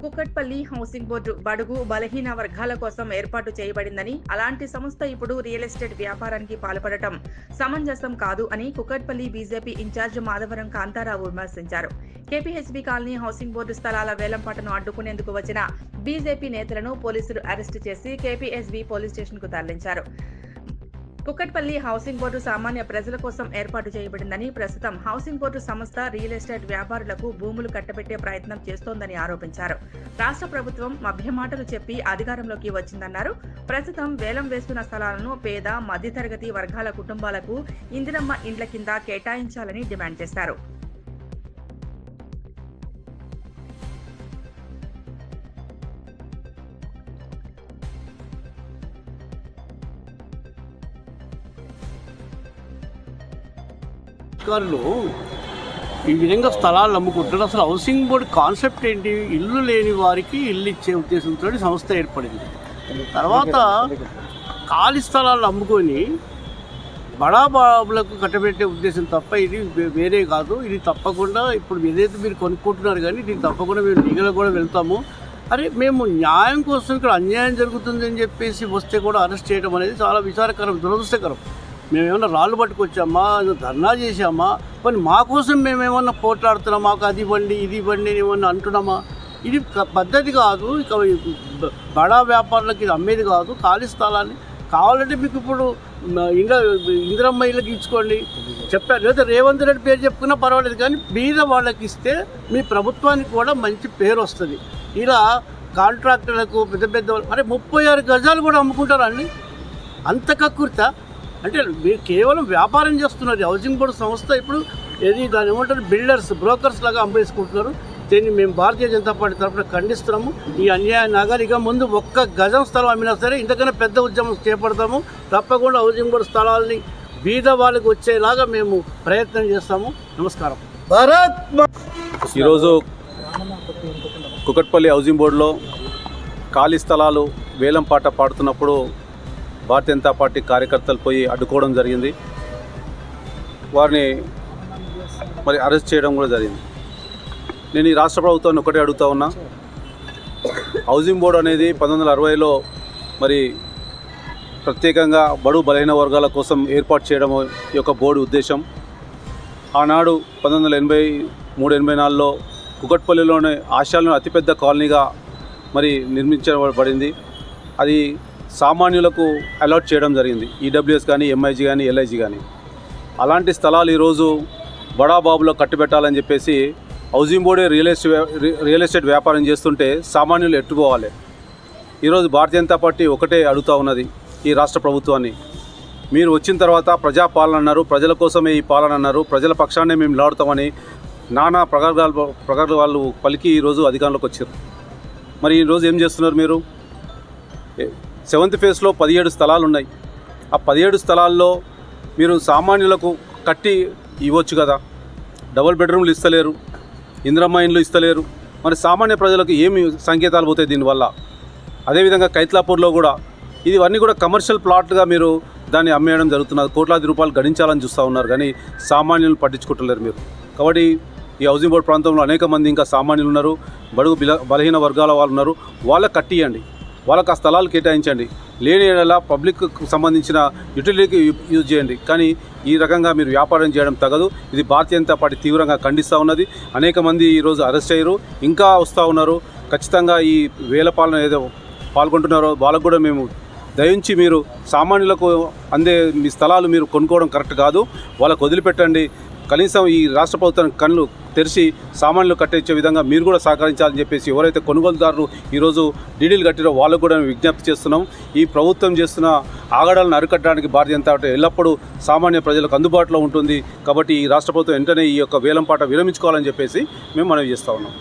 Kukatpally housing board బడుగు బలహీన వర్గాల కోసం ఏర్పాటు చేయబడిందని, అలాంటి సంస్థ ఇప్పుడు రియల్ ఎస్టేట్ వ్యాపారానికి పాల్పడటం సమంజసం కాదు అని కుక్కట్పల్లి బీజేపీ ఇన్ఛార్జ్ మాధవరం కాంతారావు విమర్శించారు. కేపీహెచ్బీ కాలనీ హౌసింగ్ బోర్డు స్థలాల వేలంపాటను అడ్డుకునేందుకు వచ్చిన బీజేపీ నేతలను పోలీసులు అరెస్టు చేసి కేపీహెచ్బీ పోలీస్ స్టేషన్కు తరలించారు. కుక్కట్పల్లి హౌసింగ్ బోర్డు సామాన్య ప్రజల కోసం ఏర్పాటు చేయబడిందని, ప్రస్తుతం హౌసింగ్ బోర్డు సంస్థ రియల్ ఎస్టేట్ వ్యాపారులకు భూములు కట్టబెట్టే ప్రయత్నం చేస్తోందని ఆరోపించారు. రాష్ట్ర ప్రభుత్వం మభ్యమాటలు చెప్పి అధికారంలోకి వచ్చిందన్నారు. ప్రస్తుతం వేలం వేస్తున్న స్థలాలను పేద మధ్యతరగతి వర్గాల కుటుంబాలకు ఇందిరమ్మ ఇండ్ల కింద కేటాయించాలని డిమాండ్ చేశారు. ఈ విధంగా స్థలాలు అమ్ముకుంటారు. అసలు హౌసింగ్ బోర్డు కాన్సెప్ట్ ఏంటి? ఇల్లు లేని వారికి ఇల్లు ఇచ్చే ఉద్దేశంతో సంస్థ ఏర్పడింది. తర్వాత ఖాళీ స్థలాలు అమ్ముకొని బడాబాబులకు కట్టబెట్టే ఉద్దేశం తప్ప ఇది వేరే కాదు. ఇది తప్పకుండా ఇప్పుడు ఏదైతే మీరు కొనుక్కుంటున్నారు కానీ దీన్ని తప్పకుండా మేము లీగల్గా కూడా వెళ్తాము. అరే మేము న్యాయం కోసం ఇక్కడ అన్యాయం జరుగుతుందని చెప్పేసి వస్తే కూడా అరెస్ట్ చేయడం అనేది చాలా విచారకరం, దురదృష్టకరం. మేమేమన్నా రాళ్ళు పట్టుకొచ్చామా, ధర్నా చేసామా, కానీ మా కోసం మేమేమన్నా పోట్లాడుతున్నామా, మాకు అది ఇవ్వండి ఇది ఇవ్వండి ఏమన్నా అంటున్నామా? ఇది పద్ధతి కాదు. ఇక బడా వ్యాపారులకు ఇది అమ్మేది కాదు. ఖాళీ స్థలాన్ని కావాలంటే మీకు ఇప్పుడు ఇందిరమ్మ ఇళ్ళకి ఇచ్చుకోండి చెప్పారు, లేదా రేవంత్ రెడ్డి పేరు చెప్పుకున్నా పర్వాలేదు, కానీ బీద వాళ్ళకి ఇస్తే మీ ప్రభుత్వానికి కూడా మంచి పేరు వస్తుంది. ఇలా కాంట్రాక్టర్లకు పెద్ద పెద్ద అంటే 36 గజాలు కూడా అమ్ముకుంటారండి. అంత కక్కుర్త అంటే మీరు కేవలం వ్యాపారం చేస్తున్నారు. హౌసింగ్ బోర్డు సంస్థ ఇప్పుడు ఏది దాని ఏమంటారు, బిల్డర్స్ బ్రోకర్స్ లాగా అమ్మేసుకుంటున్నారు. దీన్ని మేము భారతీయ జనతా పార్టీ తరఫున ఖండిస్తున్నాము. ఈ అన్యాయ నగరిక ముందు 1 గజం స్థలం అమ్మినా సరే ఇంతకన్నా పెద్ద ఉద్యమం చేపడతాము. తప్పకుండా హౌసింగ్ బోర్డు స్థలాలని బీద వాళ్ళకి వచ్చేలాగా మేము ప్రయత్నం చేస్తాము. నమస్కారం. భారత్. ఈరోజు కుక్కట్పల్లి హౌసింగ్ బోర్డులో ఖాళీ స్థలాలు వేలం పాట పాడుతున్నప్పుడు భారతీయ జనతా పార్టీ కార్యకర్తలు పోయి అడ్డుకోవడం జరిగింది. వారిని మరి అరెస్ట్ చేయడం కూడా జరిగింది. నేను ఈ రాష్ట్ర ప్రభుత్వాన్ని ఒకటే అడుగుతా ఉన్నా, హౌసింగ్ బోర్డు అనేది 1960లో మరి ప్రత్యేకంగా బడుగు బలహీన వర్గాల కోసం ఏర్పాటు చేయడం ఈ యొక్క బోర్డు ఉద్దేశం. ఆనాడు 1983-84లో కుక్కట్పల్లిలోనే ఆశాలను అతిపెద్ద కాలనీగా మరి నిర్మించబడింది. అది సామాన్యులకు అలాట్ చేయడం జరిగింది. ఈడబ్ల్యూఎస్ కానీ, ఎంఐజీ కానీ, ఎల్ఐజీ కానీ. అలాంటి స్థలాలు ఈరోజు బడాబాబులో కట్టుబెట్టాలని చెప్పేసి హౌసింగ్ బోర్డే రియల్ ఎస్టేట్ వ్యాపారం చేస్తుంటే సామాన్యులు ఎట్టుకోవాలి. ఈరోజు భారతీయ జనతా పార్టీ ఒకటే అడుగుతూ ఉన్నది ఈ రాష్ట్ర ప్రభుత్వాన్ని, మీరు వచ్చిన తర్వాత ప్రజాపాలన అన్నారు, ప్రజల కోసమే ఈ పాలన అన్నారు, ప్రజల పక్షాన్నే మేము లాడుతామని నానా ప్రగల్భాలు పలికి ఈరోజు అధికారంలోకి వచ్చారు. మరి ఈరోజు ఏం చేస్తున్నారు మీరు? 7th ఫేజ్లో 17 స్థలాలు ఉన్నాయి. ఆ 17 స్థలాల్లో మీరు సామాన్యులకు కట్టి ఇవ్వచ్చు కదా. డబుల్ బెడ్రూమ్లు ఇస్తలేరు, ఇందిరమ్మ ఇండ్లు ఇస్తలేరు. మరి సామాన్య ప్రజలకు ఏమి సంకేతాలు పోతాయి దీనివల్ల? అదేవిధంగా కైత్లాపూర్లో కూడా ఇవన్నీ కూడా కమర్షియల్ ప్లాట్గా మీరు దాన్ని అమ్మేయడం జరుగుతున్నది. కోట్లాది రూపాయలు గడించాలని చూస్తూ ఉన్నారు, కానీ సామాన్యులను పట్టించుకుంటలేరు మీరు. కాబట్టి ఈ హౌసింగ్ బోర్డు ప్రాంతంలో అనేక మంది ఇంకా సామాన్యులు ఉన్నారు, బడుగు బలహీన వర్గాల వాళ్ళు ఉన్నారు. వాళ్ళకి కట్టియండి, వాళ్ళకి ఆ స్థలాలు కేటాయించండి. లేని ఏడలా పబ్లిక్కు సంబంధించిన యూటిలిటీకి యూజ్ చేయండి. కానీ ఈ రకంగా మీరు వ్యాపారం చేయడం తగదు. ఇది భారతీయ జనతా పార్టీ తీవ్రంగా ఖండిస్తూ ఉన్నది. అనేక మంది ఈరోజు అరెస్ట్ అయ్యారు, ఇంకా వస్తూ ఉన్నారు. ఖచ్చితంగా ఈ వేల పాలన ఏదో పాల్గొంటున్నారో వాళ్ళకు కూడా మేము దయించి మీరు సామాన్యులకు అందే మీ స్థలాలు మీరు కొనుక్కోవడం కరెక్ట్ కాదు, వాళ్ళకు వదిలిపెట్టండి. కనీసం ఈ రాష్ట్ర ప్రభుత్వం కళ్ళు తెరిచి సామాన్యులు కట్టించే విధంగా మీరు కూడా సహకరించాలని చెప్పేసి ఎవరైతే కొనుగోలుదారులు ఈరోజు డీడీలు కట్టిరో వాళ్ళకు కూడా విజ్ఞప్తి చేస్తున్నాం. ఈ ప్రభుత్వం చేస్తున్న ఆగడాలను అరికట్టడానికి భారతీయ జనతా పార్టీ ఎల్లప్పుడూ సామాన్య ప్రజలకు అందుబాటులో ఉంటుంది. కాబట్టి ఈ రాష్ట్ర ప్రభుత్వం వెంటనే ఈ యొక్క వేలంపాట విరమించుకోవాలని చెప్పేసి మేము మనవి చేస్తూ ఉన్నాం.